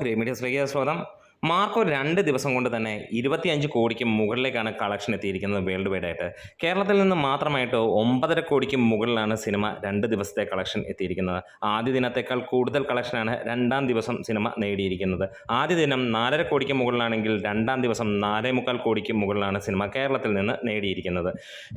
Grey മീഡിയസിലേക്ക് സ്വാഗതം. Marco 2 ദിവസം കൊണ്ട് തന്നെ 25 കോടിക്ക് മുകളിലേക്കാണ് കളക്ഷൻ എത്തിയിരിക്കുന്നത് വേൾഡ് വൈഡ് ആയിട്ട്. കേരളത്തിൽ നിന്ന് മാത്രമായിട്ട് 9.5 കോടിക്ക് മുകളിലാണ് സിനിമ 2 ദിവസത്തെ കളക്ഷൻ എത്തിയിരിക്കുന്നത്. ആദ്യ ദിനത്തേക്കാൾ കൂടുതൽ കളക്ഷനാണ് രണ്ടാം ദിവസം സിനിമ നേടിയിരിക്കുന്നത്. ആദ്യ ദിനം 4.5 കോടിക്ക് മുകളിലാണെങ്കിൽ രണ്ടാം ദിവസം 4.25 കോടിക്ക് മുകളിലാണ് സിനിമ കേരളത്തിൽ നിന്ന് നേടിയിരിക്കുന്നത്.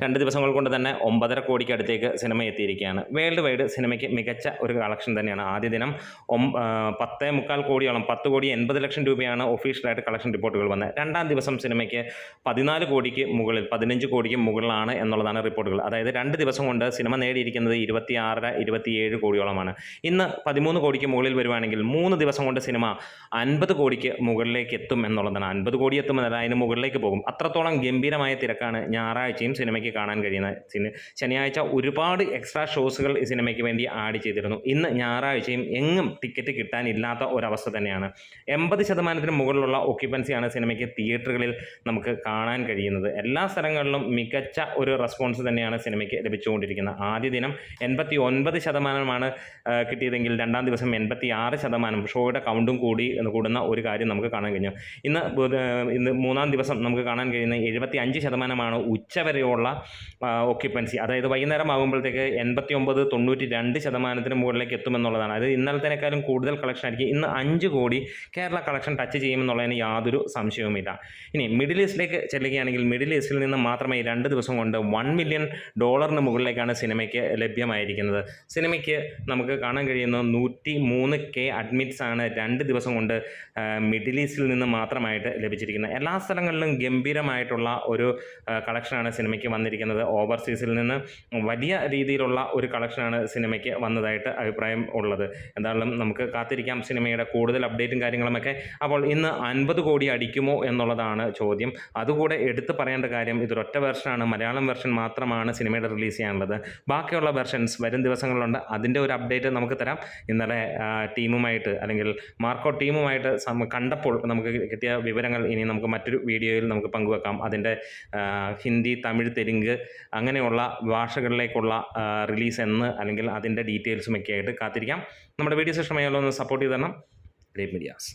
2 ദിവസങ്ങൾ കൊണ്ട് തന്നെ 9.5 കോടിക്ക് അടുത്തേക്ക് സിനിമ എത്തിയിരിക്കുകയാണ്. വേൾഡ് വൈഡ് സിനിമയ്ക്ക് മികച്ച ഒരു കളക്ഷൻ തന്നെയാണ്. ആദ്യ ദിനം 10.25 കോടിയോളം 10 കോടി 80 ലക്ഷം രൂപയാണ് ഒഫീഷ്യലായിട്ട് കളക്ഷൻ റിപ്പോർട്ടുകൾ വന്നത്. രണ്ടാം ദിവസം സിനിമയ്ക്ക് 14 കോടിക്ക് മുകളിൽ 15 കോടിക്ക് മുകളിലാണ് എന്നുള്ളതാണ് റിപ്പോർട്ടുകൾ. അതായത് 2 ദിവസം കൊണ്ട് സിനിമ നേടിയിരിക്കുന്നത് 27 കോടിയോളമാണ്. ഇന്ന് 13 കോടിക്ക് മുകളിൽ വരുവാണെങ്കിൽ 3 ദിവസം കൊണ്ട് സിനിമ 50 കോടിക്ക് മുകളിലേക്ക് എത്തും എന്നുള്ളതാണ്. 50 കോടി എത്തുമെന്നല്ല, അതിന് മുകളിലേക്ക് പോകും. അത്രത്തോളം ഗംഭീരമായ തിരക്കാണ് ഞായറാഴ്ചയും സിനിമയ്ക്ക് കാണാൻ കഴിയുന്നത്. ശനിയാഴ്ച ഒരുപാട് എക്സ്ട്രാ ഷോസുകൾ ഈ സിനിമയ്ക്ക് വേണ്ടി ആഡ് ചെയ്തിരുന്നു. ഇന്ന് ഞായറാഴ്ചയും എങ്ങും ടിക്കറ്റ് കിട്ടാനില്ലാത്ത ഒരവസ്ഥ തന്നെയാണ്. 80% മുകളിലുള്ള ഒക്യുപ്പൻസിയാണ് സിനിമയ്ക്ക് തിയേറ്ററുകളിൽ നമുക്ക് കാണാൻ കഴിയുന്നത്. എല്ലാ സ്ഥലങ്ങളിലും മികച്ച ഒരു റെസ്പോൺസ് തന്നെയാണ് സിനിമയ്ക്ക് ലഭിച്ചുകൊണ്ടിരിക്കുന്നത്. ആദ്യ ദിനം 89% കിട്ടിയതെങ്കിൽ രണ്ടാം ദിവസം 86%. ഷോയുടെ കൗണ്ടും കൂടുന്ന ഒരു കാര്യം നമുക്ക് കാണാൻ കഴിഞ്ഞു. ഇന്ന് മൂന്നാം ദിവസം നമുക്ക് കാണാൻ കഴിയുന്ന 75% ഉച്ചവരെയുള്ള ഒക്യുപ്പൻസി. അതായത് വൈകുന്നേരം ആകുമ്പോഴത്തേക്ക് 89-92% മുകളിലേക്ക് എത്തുമെന്നുള്ളതാണ്. അത് ഇന്നലത്തേക്കാളും കൂടുതൽ കളക്ഷൻ ആയിരിക്കും. ഇന്ന് 5 കോടി കേരള കളക്ഷൻ ടച്ച് ചെയ്യുമെന്നുള്ളതിന് യാതൊരു സംശയവുമില്ല. ഇനി മിഡിൽ ഈസ്റ്റിലേക്ക് ചെല്ലുകയാണെങ്കിൽ മിഡിൽ ഈസ്റ്റിൽ നിന്ന് മാത്രമേ 2 ദിവസം കൊണ്ട് $1 മില്യൺ മുകളിലേക്കാണ് സിനിമയ്ക്ക് ലഭ്യമായിരിക്കുന്നത്. സിനിമയ്ക്ക് നമുക്ക് കാണാൻ കഴിയുന്ന 103K അഡ്മിറ്റ്സ് ആണ് 2 ദിവസം കൊണ്ട് മിഡിൽ ഈസ്റ്റിൽ നിന്ന് മാത്രമായിട്ട് ലഭിച്ചിരിക്കുന്നത്. എല്ലാ സ്ഥലങ്ങളിലും ഗംഭീരമായിട്ടുള്ള ഒരു കളക്ഷനാണ് സിനിമയ്ക്ക് വന്നിരിക്കുന്നത്. ഓവർസീസിൽ നിന്ന് വലിയ രീതിയിലുള്ള ഒരു കളക്ഷനാണ് സിനിമയ്ക്ക് വന്നതായിട്ട് അഭിപ്രായം ഉള്ളത്. എന്തായാലും നമുക്ക് കാത്തിരിക്കാം സിനിമയുടെ കൂടുതൽ അപ്ഡേറ്റും കാര്യങ്ങളുമൊക്കെ. അപ്പോൾ ഇന്ന് 50 കോടി അടിക്കുമോ എന്നുള്ളതാണ് ചോദ്യം. അതുകൂടെ എടുത്തു പറയേണ്ട കാര്യം, ഇതൊരൊറ്റ വെർഷനാണ്, മലയാളം വെർഷൻ മാത്രമാണ് സിനിമയുടെ റിലീസ് ചെയ്യാനുള്ളത്. ബാക്കിയുള്ള വെർഷൻസ് വരും ദിവസങ്ങളിലുണ്ട്. അതിൻ്റെ ഒരു അപ്ഡേറ്റ് നമുക്ക് തരാം. ഇന്നലെ ടീമുമായിട്ട് അല്ലെങ്കിൽ മാർക്കോ ടീമുമായിട്ട് കണ്ടപ്പോൾ നമുക്ക് കിട്ടിയ വിവരങ്ങൾ ഇനി നമുക്ക് മറ്റൊരു വീഡിയോയിൽ നമുക്ക് പങ്കുവെക്കാം. അതിൻ്റെ ഹിന്ദി, തമിഴ്, തെലുങ്ക് അങ്ങനെയുള്ള ഭാഷകളിലേക്കുള്ള റിലീസ് എന്ന് അല്ലെങ്കിൽ അതിൻ്റെ ഡീറ്റെയിൽസുമൊക്കെ ആയിട്ട് കാത്തിരിക്കാം. നമ്മുടെ വീഡിയോസ് ഇഷ്ടമായാലും ഒന്ന് സപ്പോർട്ട് ചെയ്ത് തരണം. Grey medias.